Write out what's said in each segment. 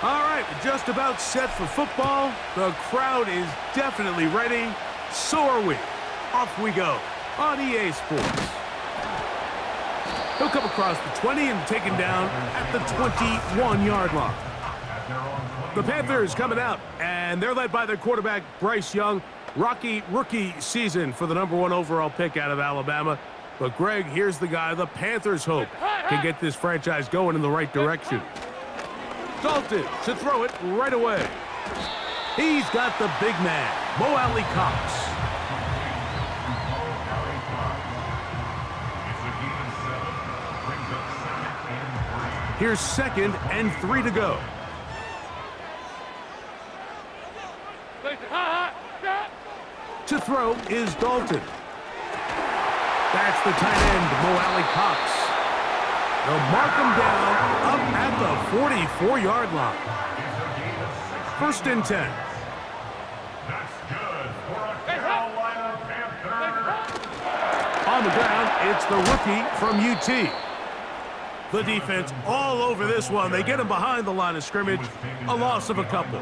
All right, we're just about set for football. The crowd is definitely ready. So are we. Off we go on EA Sports. He'll come across the 20 and taken down at the 21-yard line. The Panthers coming out, and they're led by their quarterback, Bryce Young. Rocky rookie season for the #1 overall pick out of Alabama. But, Greg, here's the guy the Panthers hope can get this franchise going in the right direction. Dalton to throw it right away. He's got the big man, Mo Alley Cox. Here's 2nd and 3 to go. To throw is Dalton. That's the tight end, Mo Alley Cox. They'll mark him down up at the 44-yard line. 1st and 10. That's good for a Carolina Panther. On the ground, it's the rookie from UT. The defense all over this one. They get him behind the line of scrimmage. A loss of a couple.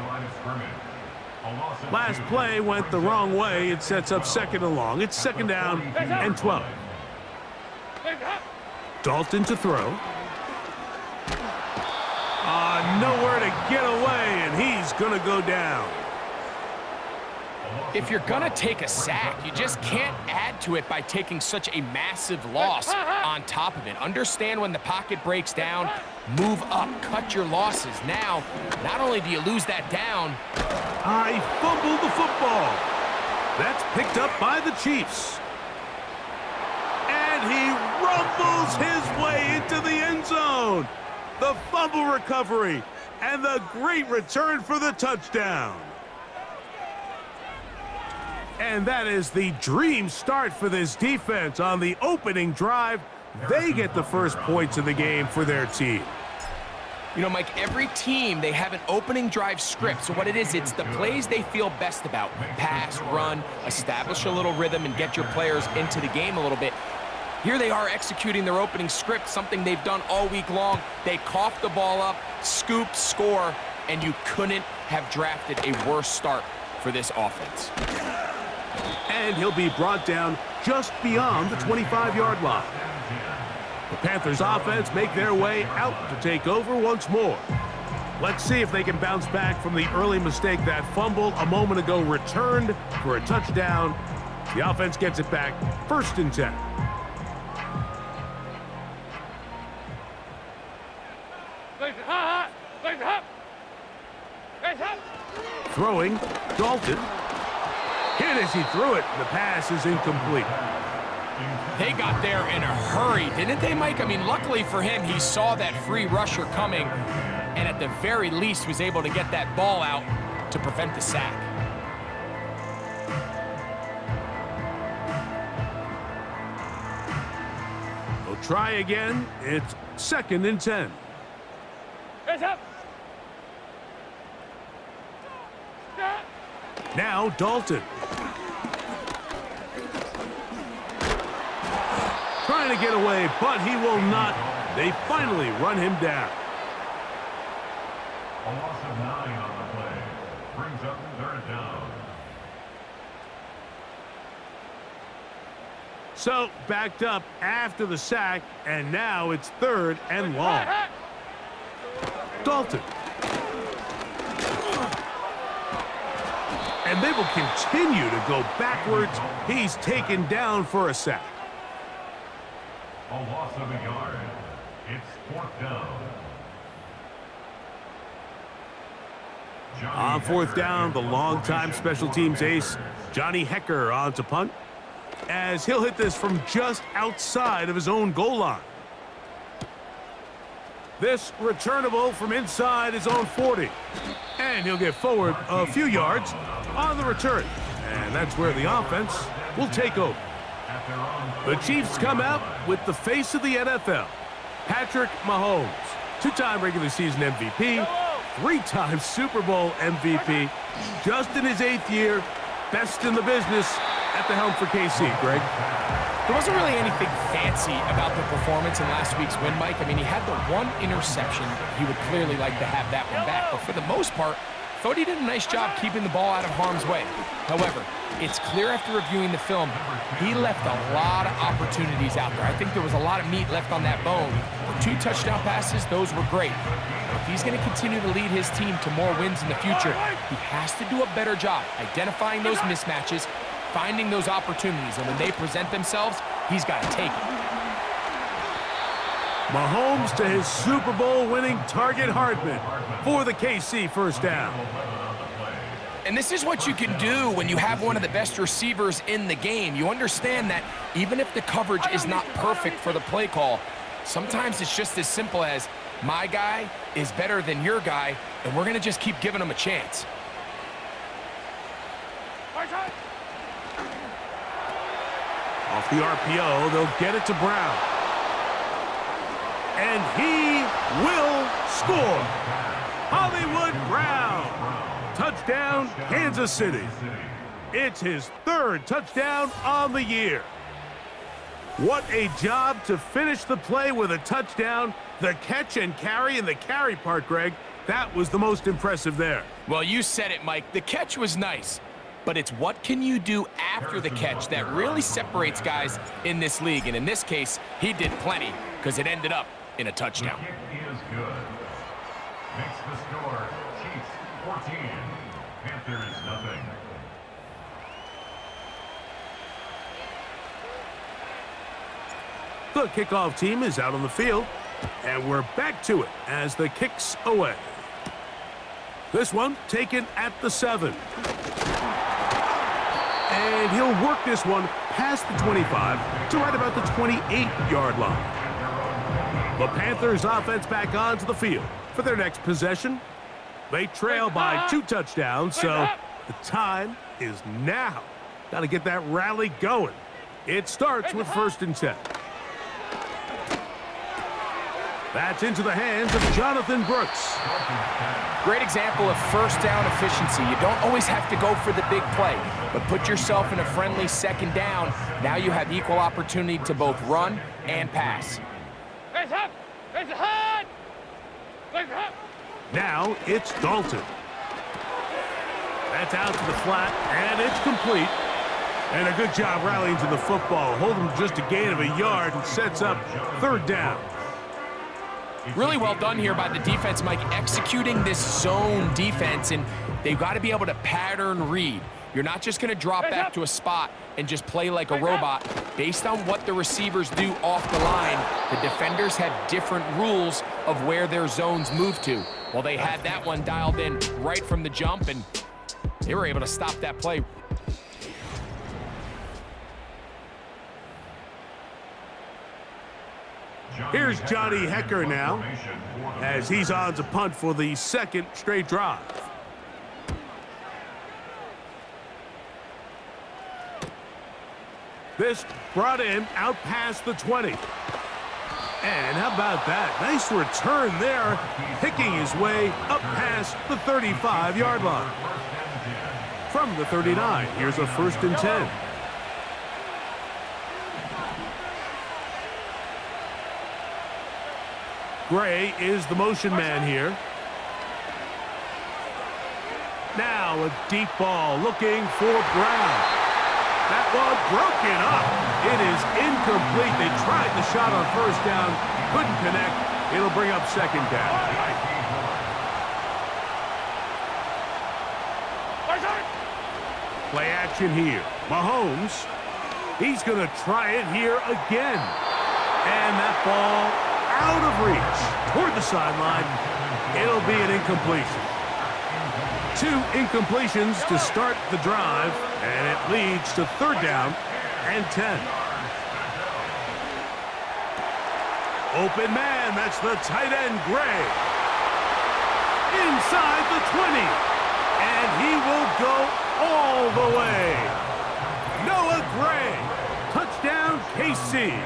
Last play went the wrong way. It sets up 2nd and long. It's 2nd down and 12. Dalton to throw. Nowhere to get away, and he's going to go down. If you're going to take a sack, you just can't add to it by taking such a massive loss on top of it. Understand when the pocket breaks down, move up, cut your losses. Now, not only do you lose that down, I fumbled the football. That's picked up by the Chiefs. And he rumbles his way into the end zone. The fumble recovery and the great return for the touchdown. And that is the dream start for this defense on the opening drive. They get the first points of the game for their team. you know, Mike, every team, they have an opening drive script. So what it is, it's the plays they feel best about. Pass, run, establish a little rhythm, and get your players into the game a little bit. Here they are executing their opening script, something they've done all week long. They cough the ball up, scoop, score, and you couldn't have drafted a worse start for this offense. And he'll be brought down just beyond the 25-yard line. The Panthers offense make their way out to take over once more. Let's see if they can bounce back from the early mistake. That fumble a moment ago returned for a touchdown. The offense gets it back, 1st and 10. Throwing, Dalton. Hit as he threw it. The pass is incomplete. They got there in a hurry, didn't they, Mike? I mean, luckily for him, he saw that free rusher coming, and at the very least was able to get that ball out to prevent the sack. We'll try again. It's 2nd and 10. Now Dalton. Trying to get away, but he will not. They finally run him down. A loss of 9 on the play. Brings up 3rd down. So backed up after the sack, and now it's 3rd and long. Dalton. And they will continue to go backwards. He's taken down for a sack. A loss of a yard. It's 4th down. On 4th down, the longtime special teams ace, Johnny Hekker, on to punt, as he'll hit this from just outside of his own goal line. This returnable from inside his own 40. And he'll get forward a few yards on the return. And that's where the offense will take over. The Chiefs come out with the face of the NFL, Patrick Mahomes, 2-time regular season MVP, 3-time Super Bowl MVP, just in his 8th year, best in the business at the helm for KC, Greg. There wasn't really anything fancy about the performance in last week's win, Mike. I mean, he had the one interception. He would clearly like to have that one back. But for the most part, I thought he did a nice job keeping the ball out of harm's way. However, it's clear after reviewing the film, he left a lot of opportunities out there. I think there was a lot of meat left on that bone. The 2 touchdown passes, those were great. If he's going to continue to lead his team to more wins in the future, he has to do a better job identifying those mismatches, finding those opportunities, and when they present themselves, he's got to take it. Mahomes to his Super Bowl winning target Hardman for the KC first down. And this is what you can do when you have one of the best receivers in the game. You understand that even if the coverage is not perfect for the play call, sometimes it's just as simple as my guy is better than your guy, and we're going to just keep giving him a chance. Off the RPO, they'll get it to Brown. And he will score. Hollywood Brown. Touchdown, Kansas City. It's his 3rd touchdown on the year. What a job to finish the play with a touchdown. The catch and carry, and the carry part, Greg, that was the most impressive there. Well, you said it, Mike. The catch was nice, but it's what can you do after the catch that really separates guys in this league. And in this case, he did plenty because it ended up in a touchdown. The kick is good. Makes the score Chiefs 14, Panthers nothing. The kickoff team is out on the field, and we're back to it as the kick's away. This one taken at the 7. And he'll work this one past the 25 to right about the 28-yard line. The Panthers offense back onto the field for their next possession. They trail by 2 touchdowns, so the time is now. Got to get that rally going. It starts with 1st and 10. That's into the hands of Jonathan Brooks. Great example of first down efficiency. You don't always have to go for the big play, but put yourself in a friendly 2nd down. Now you have equal opportunity to both run and pass. Now it's Dalton. That's out to the flat, and it's complete. And a good job rallying to the football. Holding just a gain of a yard and sets up 3rd down. Really well done here by the defense, Mike, executing this zone defense, and they've got to be able to pattern read. You're not just going to drop back to a spot and just play like a robot. Based on what the receivers do off the line, the defenders have different rules of where their zones move to. Well, they had that one dialed in right from the jump, and they were able to stop that play. Here's Johnny Hecker now, as he's on to punt for the 2nd straight drive. This brought him out past the 20. And how about that? Nice return there, picking his way up past the 35-yard line. From the 39, here's a 1st and 10. Gray is the motion man here. Now a deep ball looking for Brown. That one broken up. It is incomplete. They tried the shot on 1st down. Couldn't connect. It'll bring up 2nd down. Play action here. Mahomes. He's going to try it here again. And that ball out of reach toward the sideline. It'll be an incompletion. 2 incompletions to start the drive, and it leads to 3rd down and 10. Open man, that's the tight end, Gray. Inside the 20, and he will go all the way. Noah Gray, touchdown KC.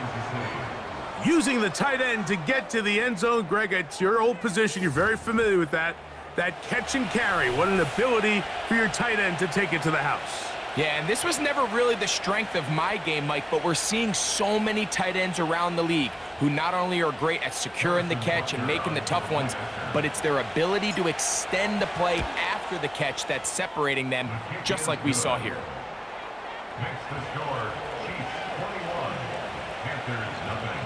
Using the tight end to get to the end zone. Greg, it's your old position. You're very familiar with that. That catch and carry. What an ability for your tight end to take it to the house. Yeah, and this was never really the strength of my game, Mike, but we're seeing so many tight ends around the league who not only are great at securing the catch and making the tough ones, but it's their ability to extend the play after the catch that's separating them, just like we saw here. Next to score, Chiefs 21, Panthers nothing.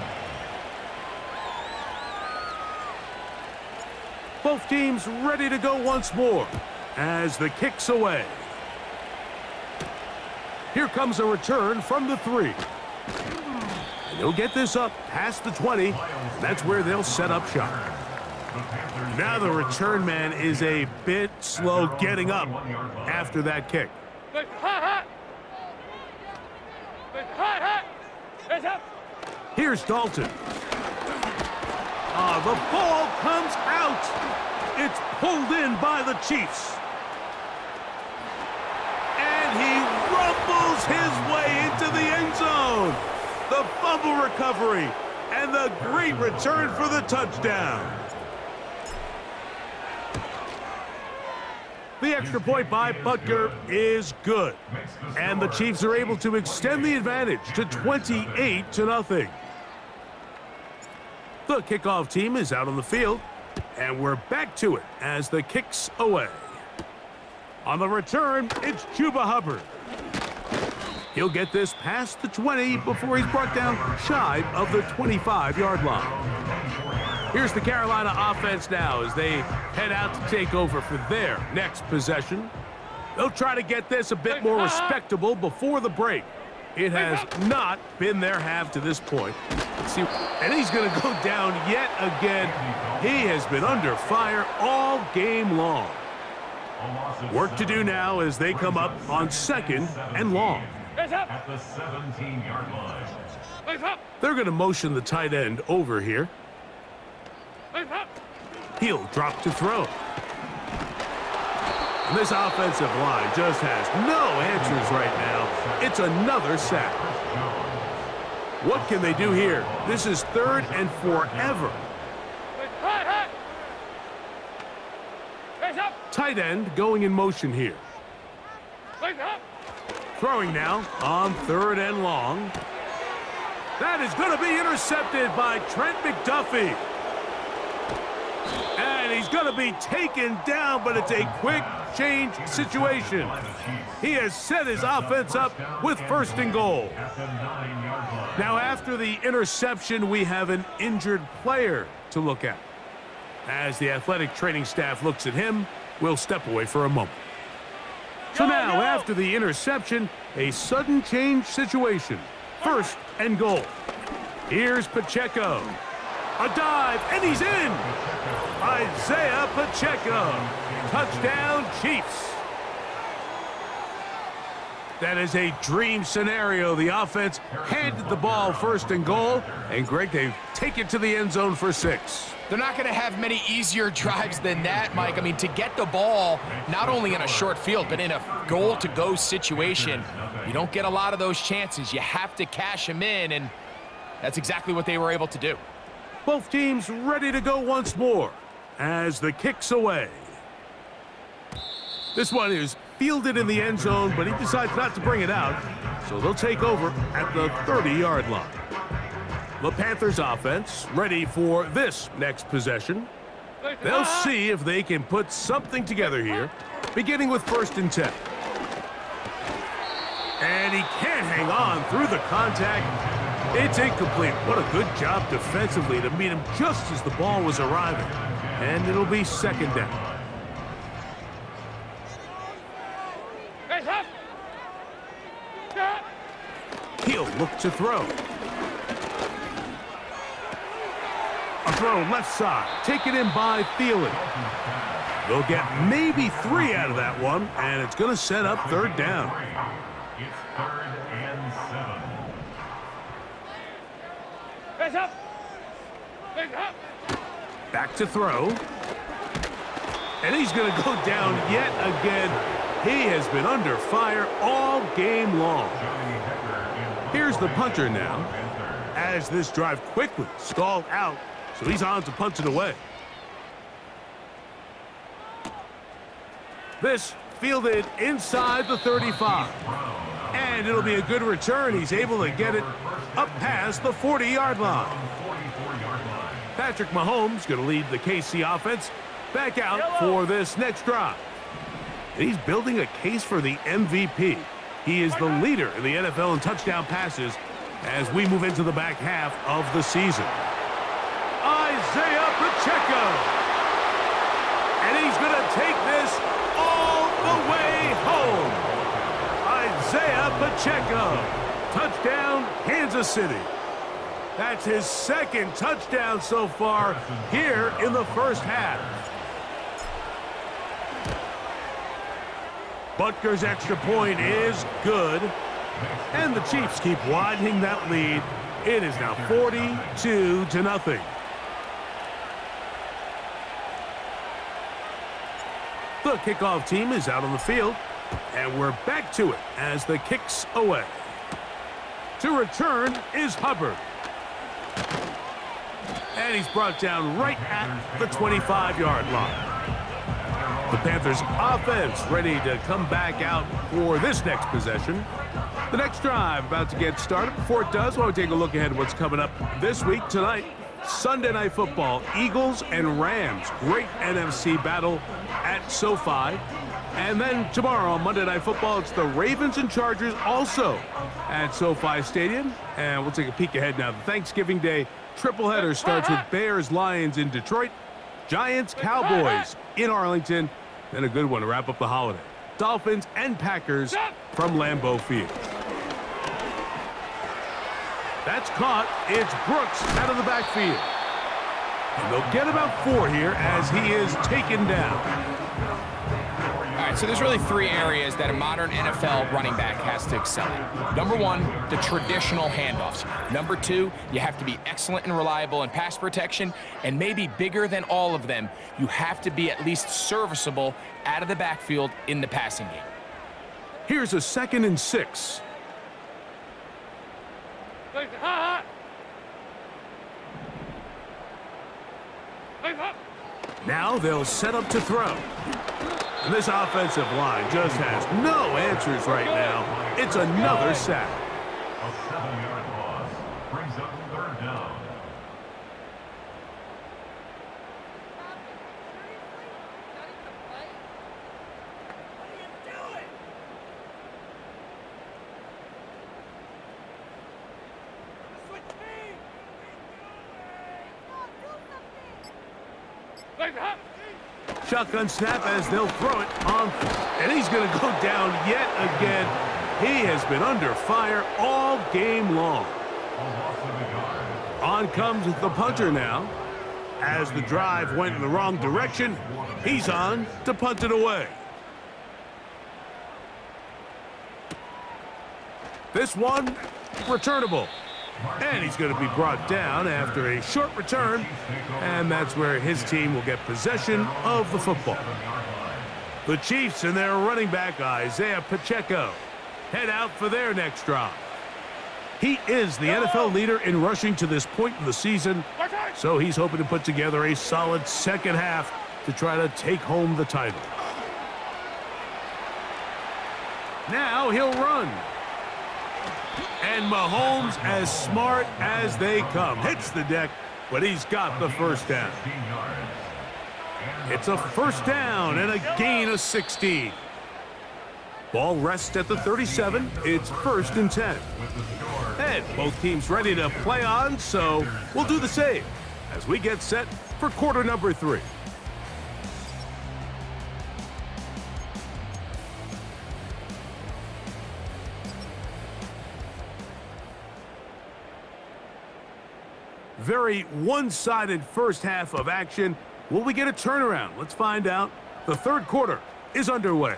Both teams ready to go once more as the kick's away. Here comes a return from the 3. And they'll get this up past the 20. That's where they'll set up shop. Now the return man is a bit slow getting up after that kick. Here's Dalton. The ball comes out. It's pulled in by the Chiefs. And he rumbles his way into the end zone. The fumble recovery and the great return for the touchdown. The extra point by Butker is good. And the Chiefs are able to extend the advantage to 28-0. The kickoff team is out on the field, and we're back to it as the kick's away. On the return, it's Chuba Hubbard. He'll get this past the 20 before he's brought down shy of the 25-yard line. Here's the Carolina offense now as they head out to take over for their next possession. They'll try to get this a bit more respectable before the break. It has not been their half to this point. Let's see, and he's going to go down yet again. He has been under fire all game long. Work to do now as they come up on 2nd and long. At the 17-yard line. They're going to motion the tight end over here. He'll drop to throw. And this offensive line just has no answers right now. It's another sack. What can they do here? This is 3rd and forever. Tight end going in motion here. Throwing now on 3rd and long. That is going to be intercepted by Trent McDuffie. And he's going to be taken down, but it's a quick change situation. He has set his offense up with 1st and goal. Now, after the interception, we have an injured player to look at. As the athletic training staff looks at him, we'll step away for a moment. So now, after the interception, a sudden change situation. 1st and goal. Here's Pacheco. A dive, and he's in! Isaiah Pacheco. Touchdown, Chiefs. That is a dream scenario. The offense handed the ball 1st and goal, and Greg, they take it to the end zone for 6. They're not going to have many easier drives than that, Mike. I mean, to get the ball, not only in a short field, but in a goal-to-go situation, you don't get a lot of those chances. You have to cash them in, and that's exactly what they were able to do. Both teams ready to go once more as the kick's away. This one is fielded in the end zone, but he decides not to bring it out, so they'll take over at the 30-yard line. The Panthers offense ready for this next possession. They'll see if they can put something together here, beginning with 1st and 10. And he can't hang on through the contact. It's incomplete. What a good job defensively to meet him just as the ball was arriving. And it'll be 2nd down. He'll look to throw. A throw left side, taken in by Thielen. They'll get maybe 3 out of that one, and it's going to set up 3rd down. It's 3rd and 7. Back to throw. And he's going to go down yet again. He has been under fire all game long. Here's the punter now, as this drive quickly stalled out, so he's on to punt it away. This fielded inside the 35. And it'll be a good return. He's able to get it up past the 40-yard line. Patrick Mahomes going to lead the KC offense back out for this next drive. And he's building a case for the MVP. He is the leader in the NFL in touchdown passes as we move into the back half of the season. Isaiah Pacheco. And he's going to take this all the way home. Isaiah Pacheco. Touchdown, Kansas City. That's his second touchdown so far here in the first half. Butker's extra point is good. And the Chiefs keep widening that lead. It is now 42-0. The kickoff team is out on the field. And we're back to it as the kick's away. To return is Hubbard. And he's brought down right at the 25-yard line. The Panthers offense ready to come back out for this next possession. The next drive about to get started. Before it does, I want to take a look ahead at what's coming up this week. Tonight, Sunday Night Football, Eagles and Rams. Great NFC battle at SoFi. And then tomorrow on Monday Night Football, it's the Ravens and Chargers also at SoFi Stadium. And we'll take a peek ahead now. The Thanksgiving Day tripleheader starts with Bears-Lions in Detroit, Giants-Cowboys in Arlington, and a good one to wrap up the holiday. Dolphins and Packers from Lambeau Field. That's caught. It's Brooks out of the backfield. And they'll get about 4 here as he is taken down. All right, so there's really 3 areas that a modern NFL running back has to excel at. Number 1, the traditional handoffs. Number 2, you have to be excellent and reliable in pass protection. And maybe bigger than all of them, you have to be at least serviceable out of the backfield in the passing game. Here's a 2nd and 6. Now they'll set up to throw. And this offensive line just has no answers right now. It's another sack. A 7-yard loss brings up 3rd down. Shotgun snap as they'll throw it on. And he's going to go down yet again. He has been under fire all game long. On comes the punter now. As the drive went in the wrong direction, he's on to punt it away. This one, returnable. And he's going to be brought down after a short return. And that's where his team will get possession of the football. The Chiefs and their running back, Isaiah Pacheco, head out for their next drive. He is the NFL leader in rushing to this point in the season, so he's hoping to put together a solid second half to try to take home the title. Now he'll run. And Mahomes, as smart as they come, hits the deck, but he's got the first down. It's a first down and a gain of 16. Ball rests at the 37. It's 1st and 10. And both teams ready to play on, so we'll do the same as we get set for quarter number 3. Very one-sided first half of action. Will we get a turnaround? Let's find out. The 3rd quarter is underway.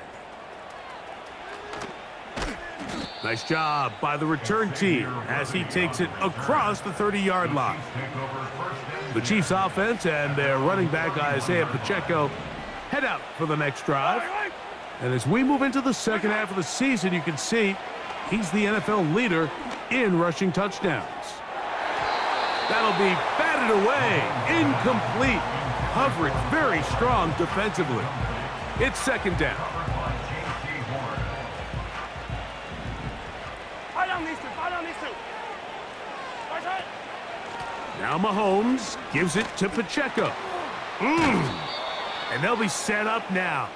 Nice job by the return team as he takes it across the 30-yard line. The Chiefs offense and their running back Isaiah Pacheco head out for the next drive. And as we move into the second half of the season, you can see he's the NFL leader in rushing touchdowns. That'll be batted away. Incomplete. Coverage very strong defensively. It's 2nd down. Now Mahomes gives it to Pacheco. And they'll be set up now.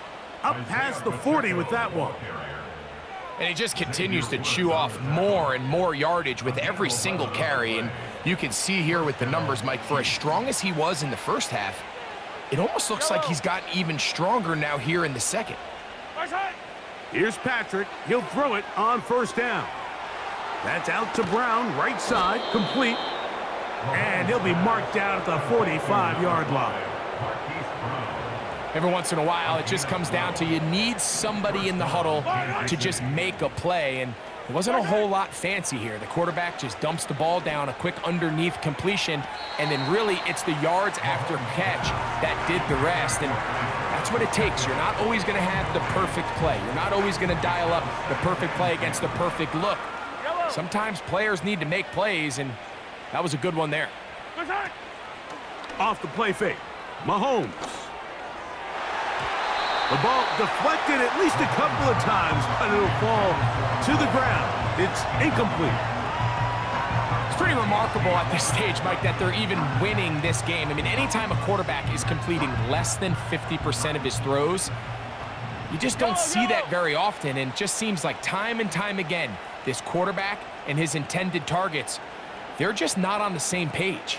Up past the 40 with that one. And he just continues to chew off more and more yardage with every single carry. And you can see here with the numbers, Mike, for as strong as he was in the first half, it almost looks like he's gotten even stronger now here in the second. Here's Patrick. He'll throw it on first down. That's out to Brown, right side, complete. And he'll be marked down at the 45-yard line. Every once in a while, it just comes down to you need somebody in the huddle to just make a play, and it wasn't a whole lot fancy here. The quarterback just dumps the ball down, a quick underneath completion, and then really it's the yards after catch that did the rest, and that's what it takes. You're not always going to have the perfect play. You're not always going to dial up the perfect play against the perfect look. Sometimes players need to make plays, and that was a good one there. Off the play fake, Mahomes. The ball deflected at least a couple of times, but it'll fall to the ground. It's incomplete. It's pretty remarkable at this stage, Mike, that they're even winning this game. I mean, anytime a quarterback is completing less than 50% of his throws, you just don't see that very often, and it just seems like time and time again, this quarterback and his intended targets, they're just not on the same page.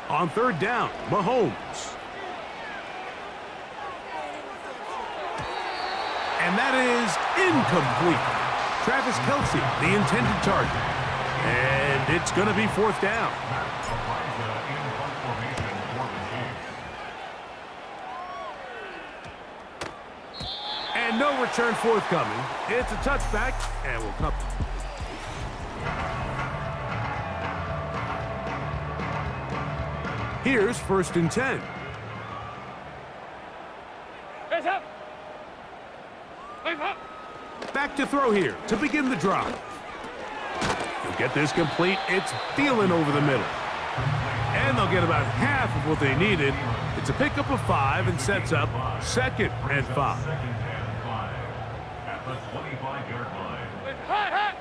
On third down, Mahomes. And that is incomplete. Travis Kelce, the intended target. And it's going to be fourth down. And no return forthcoming. It's a touchback, and we'll come. Here's first and 10. Back to throw here to begin the drive. He'll get this complete. It's Thielen over the middle. And they'll get about half of what they needed. It's a pickup of 5 and sets up second and 5. At the 25-yard line.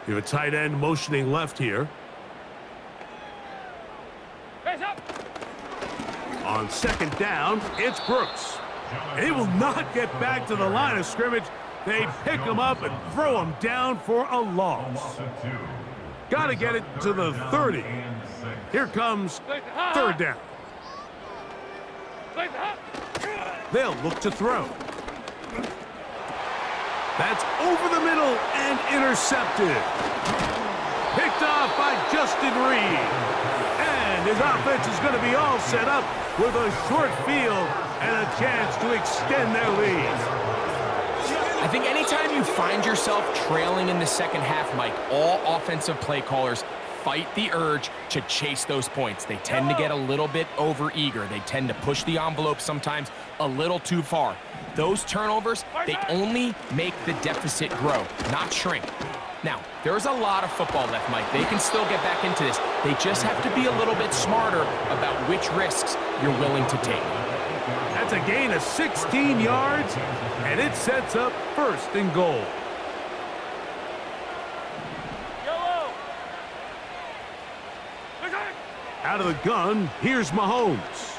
You have a tight end motioning left here. On second down, it's Brooks. And he will not get back to the line of scrimmage. They pick him up and throw him down for a loss. Got to get it to the 30. Here comes third down. They'll look to throw. That's over the middle and intercepted. Picked off by Justin Reed. And his offense is going to be all set up with a short field and a chance to extend their lead. I think anytime you find yourself trailing in the second half, Mike, all offensive play callers fight the urge to chase those points. They tend to get a little bit over-eager. They tend to push the envelope sometimes a little too far. Those turnovers, they only make the deficit grow, not shrink. Now, there's a lot of football left, Mike. They can still get back into this. They just have to be a little bit smarter about which risks you're willing to take. That's a gain of 16 yards, and it sets up first and goal. Out of the gun, here's Mahomes.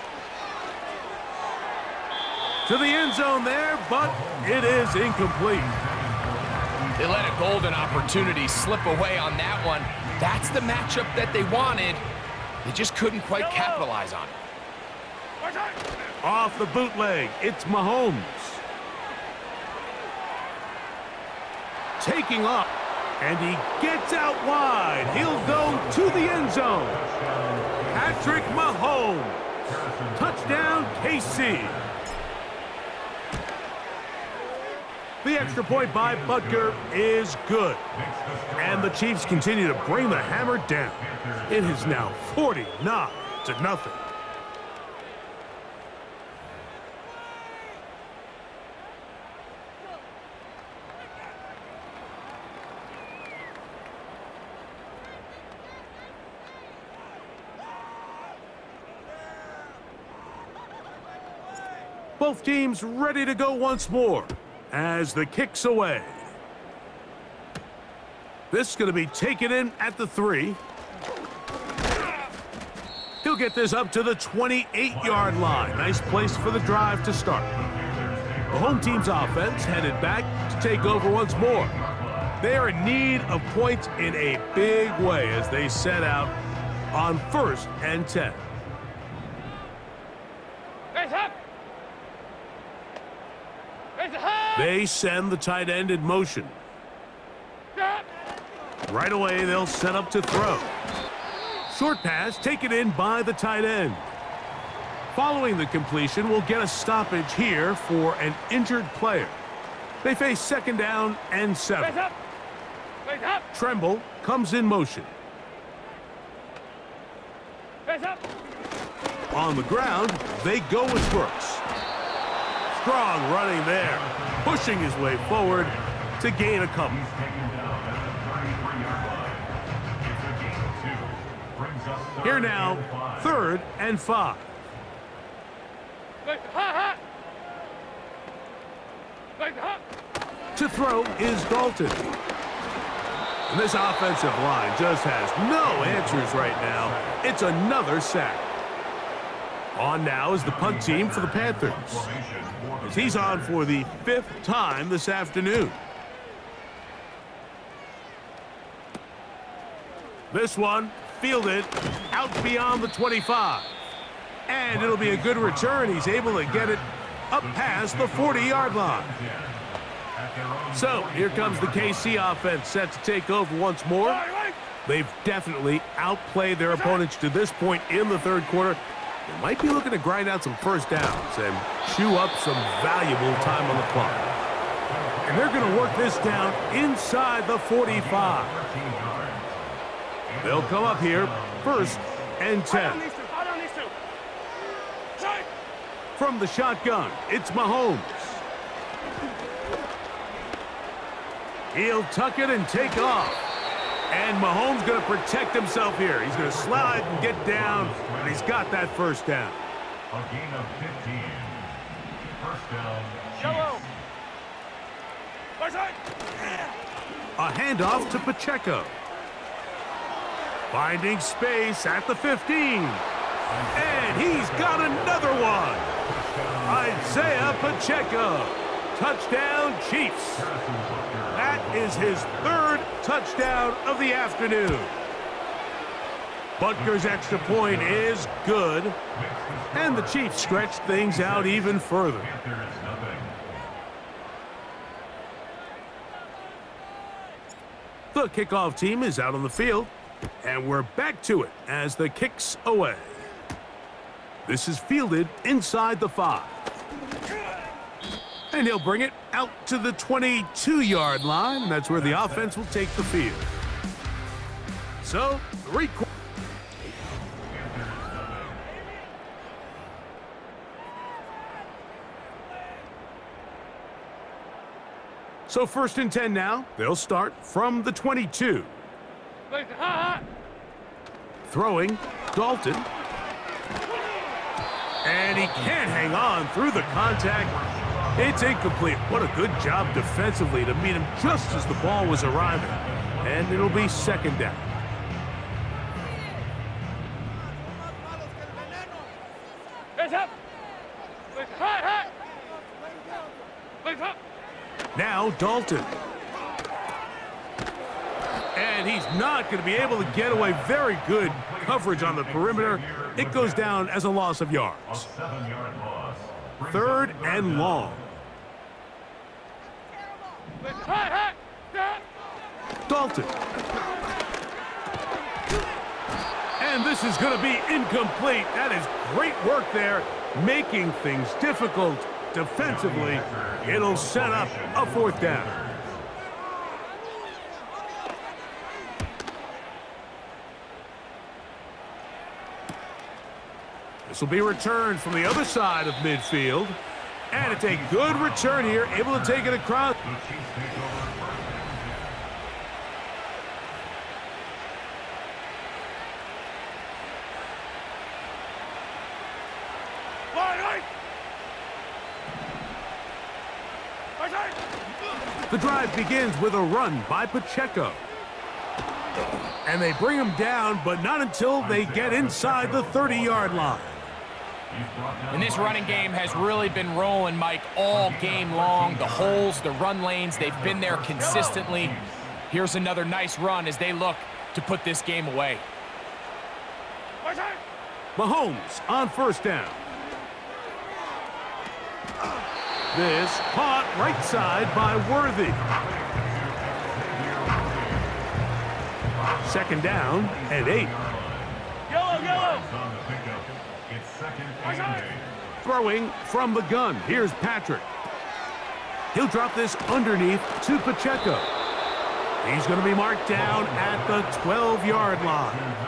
To the end zone there, but it is incomplete. They let a golden opportunity slip away on that one. That's the matchup that they wanted. They just couldn't quite capitalize on it. Off the bootleg, it's Mahomes. Taking off, and he gets out wide. He'll go to the end zone. Patrick Mahomes. Touchdown, KC. The extra point by Butker is good. And the Chiefs continue to bring the hammer down. It is now 49-0. Both teams ready to go once more. as the kick's away. This is going to be taken in at the 3. He'll get this up to the 28-yard line. Nice place for the drive to start. The home team's offense headed back to take over once more. They are in need of points in a big way as they set out on 1st and 10. They send the tight end in motion. Right away, they'll set up to throw. Short pass taken in by the tight end. Following the completion, we'll get a stoppage here for an injured player. They face 2nd down and 7. Tremble comes in motion. On the ground, they go with Brooks. Strong running there, pushing his way forward to gain a couple. Here now, 3rd and 5. To throw is Dalton. And this offensive line just has no answers right now. It's another sack. On now is the punt team for the Panthers, as he's on for the 5th time this afternoon. This one fielded out beyond the 25. And it'll be a good return. He's able to get it up past the 40-yard line. So here comes the KC offense set to take over once more. They've definitely outplayed their opponents to this point in the 3rd quarter. They might be looking to grind out some 1st downs and chew up some valuable time on the clock. And they're going to work this down inside the 45. They'll come up here 1st and 10. From the shotgun, it's Mahomes. He'll tuck it and take off. And Mahomes going to protect himself here. He's going to slide and get down, and he's got that 1st down. A gain of 15. 1st down. A handoff to Pacheco. Finding space at the 15. And he's got another one. Isaiah Pacheco. Touchdown, Chiefs. That is his 3rd touchdown of the afternoon. Butker's extra point is good. And the Chiefs stretch things out even further. The kickoff team is out on the field. And we're back to it as the kick's away. This is fielded inside the 5. And he'll bring it out to the 22-yard line, and that's where the offense will take the field. So, 3 quarters. So 1st and 10 now. They'll start from the 22. Throwing, Dalton. And he can't hang on through the contact. It's incomplete. What a good job defensively to meet him just as the ball was arriving. And it'll be 2nd down. Now Dalton. And he's not going to be able to get away. Very good coverage on the perimeter. It goes down as a loss of yards. A 7-yard loss. 3rd and long. Dalton. And this is going to be incomplete. That is great work there, making things difficult defensively. It'll set up a 4th down. This will be returned from the other side of midfield. And it's a good return here, able to take it across. The drive begins with a run by Pacheco. And they bring him down, but not until they get inside the 30-yard line. And this running game has really been rolling, Mike, all game long. The holes, the run lanes, they've been there consistently. Here's another nice run as they look to put this game away. Mahomes on first down. This caught right side by Worthy. Second down and 8. Yellow. It's second and 8. Throwing from the gun. Here's Patrick. He'll drop this underneath to Pacheco. He's going to be marked down at the 12-yard line.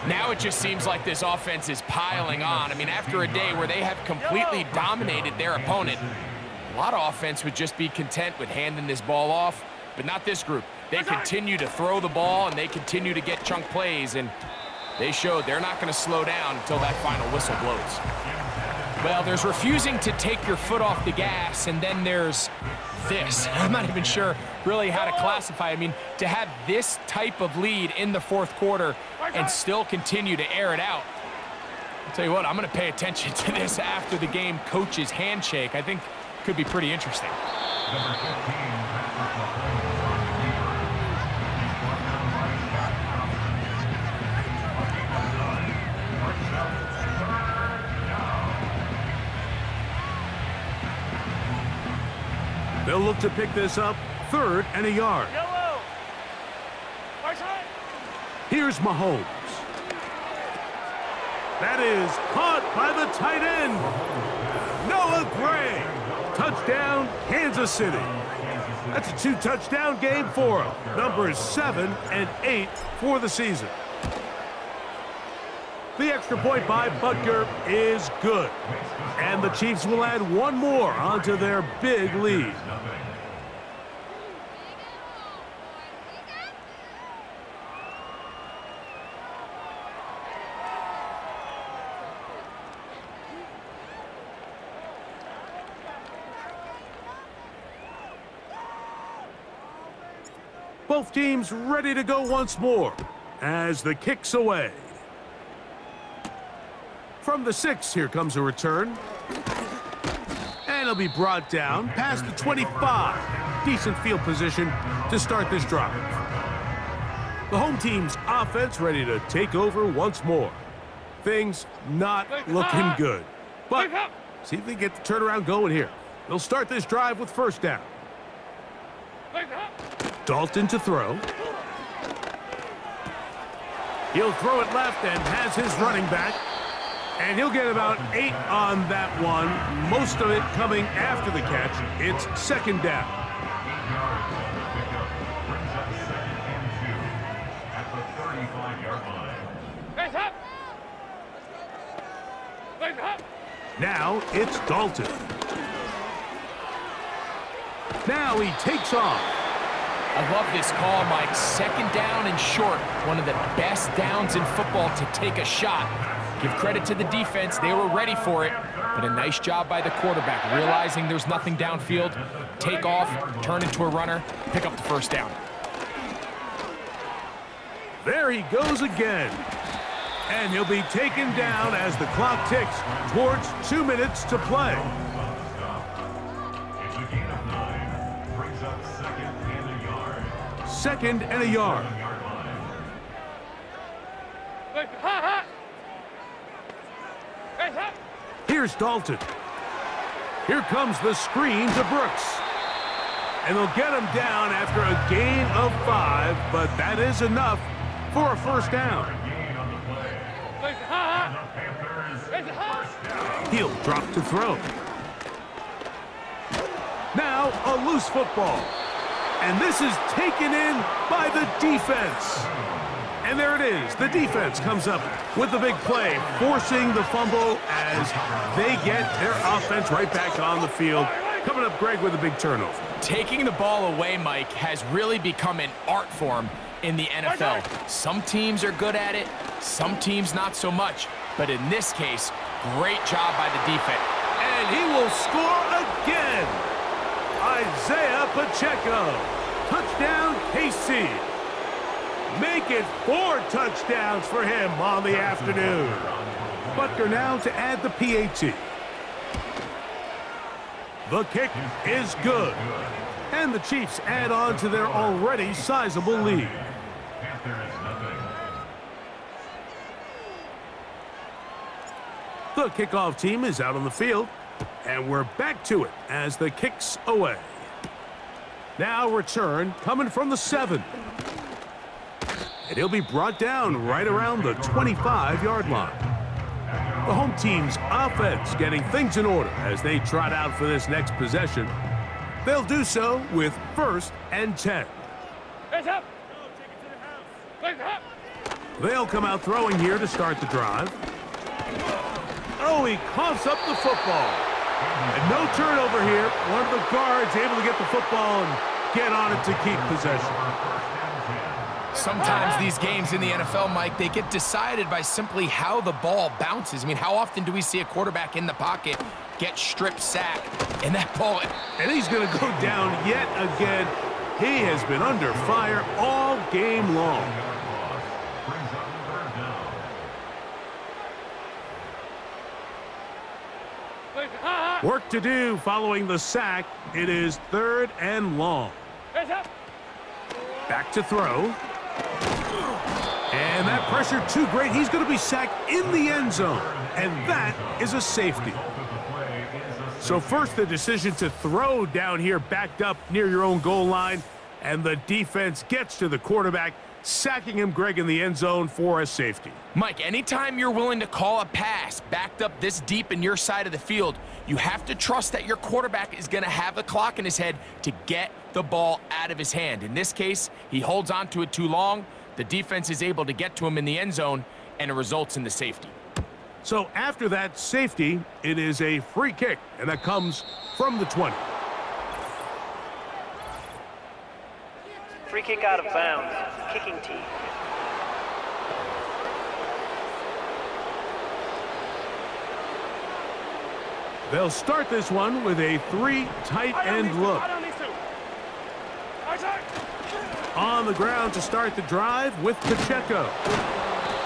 Now it just seems like this offense is piling on. I mean, after a day where they have completely dominated their opponent, a lot of offense would just be content with handing this ball off, but not this group. They continue to throw the ball, and they continue to get chunk plays, and they showed they're not going to slow down until that final whistle blows. Well, there's refusing to take your foot off the gas, and then there's this. I'm not even sure really how to classify. I mean, to have this type of lead in the fourth quarter and still continue to air it out. I'll tell you what, I'm going to pay attention to this after the game coach's handshake. I think could be pretty interesting. Number 15, Patrick Mahomes on the keeper. He's brought down by Scott Thompson. On the outside, brings up third down. They'll look to pick this up, 3rd and a yard. Here's Mahomes. That is caught by the tight end, Noah Gray. Touchdown, Kansas City. That's a 2-touchdown game for him. Numbers 7 and 8 for the season. The extra point by Butker is good. And the Chiefs will add one more onto their big lead. Both teams ready to go once more as the kick's away. From the 6, here comes a return. And it'll be brought down past the 25. Decent field position to start this drive. The home team's offense ready to take over once more. Things not looking good. But see if they get the turnaround going here. They'll start this drive with first down. Dalton to throw. He'll throw it left and has his running back. And he'll get about 8 on that one. Most of it coming after the catch. It's second down. 8 yards on the pickup. Brings up second and 2 at the 35-yard line. Now it's Dalton. Now he takes off. I love this call, Mike. Second down and short. One of the best downs in football to take a shot. Give credit to the defense. They were ready for it. But a nice job by the quarterback, realizing there's nothing downfield. Take off, turn into a runner, pick up the first down. There he goes again. And he'll be taken down as the clock ticks towards 2 minutes to play. It's a gain of 9. Brings up second and a yard. Second and a yard. Here's Dalton. Here comes the screen to Brooks. And they'll get him down after a gain of 5, but that is enough for a first down. He'll drop to throw. Now a loose football. And this is taken in by the defense. And there it is. The defense comes up with the big play, forcing the fumble as they get their offense right back on the field. Coming up, Greg, with a big turnover. Taking the ball away, Mike, has really become an art form in the NFL. Some teams are good at it, some teams not so much. But in this case, great job by the defense. And he will score again. Pacheco. Touchdown, KC. Make it 4 touchdowns for him on the afternoon. Butker now to add the PAT. The kick is good. And the Chiefs add on to their already sizable lead. The kickoff team is out on the field, and we're back to it as the kick's away. Now return coming from the 7. And he'll be brought down right around the 25-yard line. The home team's offense getting things in order as they trot out for this next possession. They'll do so with 1st and 10. They'll come out throwing here to start the drive. Oh, he coughs up the football. And no turnover here. One of the guards able to get the football and get on it to keep possession. Sometimes these games in the NFL, Mike, they get decided by simply how the ball bounces. I mean, how often do we see a quarterback in the pocket get strip sacked and that ball... And he's going to go down yet again. He has been under fire all game long. Work to do following the sack. It is 3rd and long. Back to throw. And that pressure too great. He's going to be sacked in the end zone. And that is a safety. So first the decision to throw down here backed up near your own goal line. And the defense gets to the quarterback, sacking him, Greg, in the end zone for a safety. Mike, anytime you're willing to call a pass backed up this deep in your side of the field, you have to trust that your quarterback is going to have the clock in his head to get the ball out of his hand. In this case, he holds on to it too long. The defense is able to get to him in the end zone, and it results in the safety. So after that safety, it is a free kick, and that comes from the 20. Free kick out of bounds, kicking team. They'll start this one with a 3 tight end look. On the ground to start the drive with Pacheco.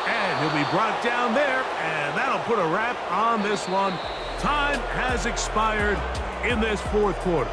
And he'll be brought down there, and that'll put a wrap on this one. Time has expired in this 4th quarter.